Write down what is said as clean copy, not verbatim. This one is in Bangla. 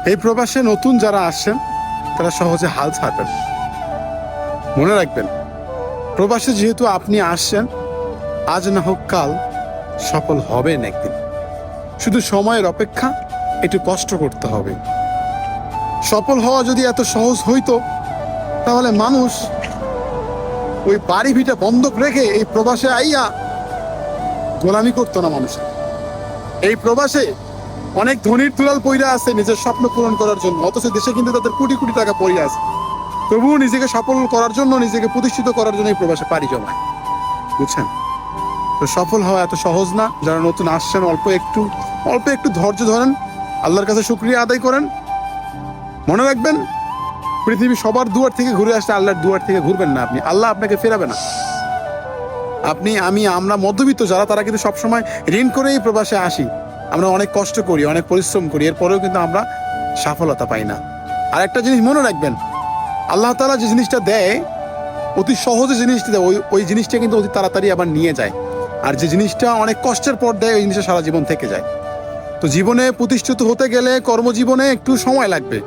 এই প্রবাসে নতুন যারা আসছেন তারা সহজে হাল ছাড়বেন। মনে রাখবেন, প্রবাসে যেহেতু আপনি আসছেন, আজ না হোক কাল সফল হবেন একদিন। শুধু সময়ের অপেক্ষা, একটু কষ্ট করতে হবে। সফল হওয়া যদি এত সহজ হইতো তাহলে মানুষ ওই বাড়ি ভিটা বন্ধক রেখে এই প্রবাসে আইয়া গোলামি করতো না মানুষের। এই প্রবাসে অনেক ধনীর দুলাল পইরা আছে নিজের স্বপ্ন পূরণ করার জন্য, অথচ দেশে কিন্তু তাদের কোটি কোটি টাকা পড়ে আছে, তবুও নিজেকে সফল করার জন্য, নিজেকে প্রতিষ্ঠিত করার জন্য এই প্রবাসে পাড়ি জমায়। বুঝছেন? তো সফল হওয়া এত সহজ না। যারা নতুন আসছেন অল্প একটু ধৈর্য ধরেন, আল্লাহর কাছে শুকরিয়া আদায় করেন। মনে রাখবেন, পৃথিবী সবার দুয়ার থেকে ঘুরে আসলে আল্লাহর দুয়ার থেকে ঘুরবেন না আপনি, আল্লাহ আপনাকে ফেরাবে না। আপনি, আমি, আমরা মধ্যবিত্ত যারা, তারা কিন্তু সবসময় ঋণ করেই প্রবাসে আসি। আমরা অনেক কষ্ট করি, অনেক পরিশ্রম করি, এরপরেও কিন্তু আমরা সফলতা পাই না। আর একটা জিনিস মনে রাখবেন, আল্লাহ তাআলা যে জিনিসটা দেয়, অতি সহজে জিনিসটা দেয়, ওই জিনিসটা কিন্তু অতি তাড়াতাড়ি আবার নিয়ে যায়। আর যে জিনিসটা অনেক কষ্টের পর দেয়, ওই জিনিসটা সারা জীবন থেকে যায়। তো জীবনে প্রতিষ্ঠিত হতে গেলে কর্মজীবনে একটু সময় লাগবে।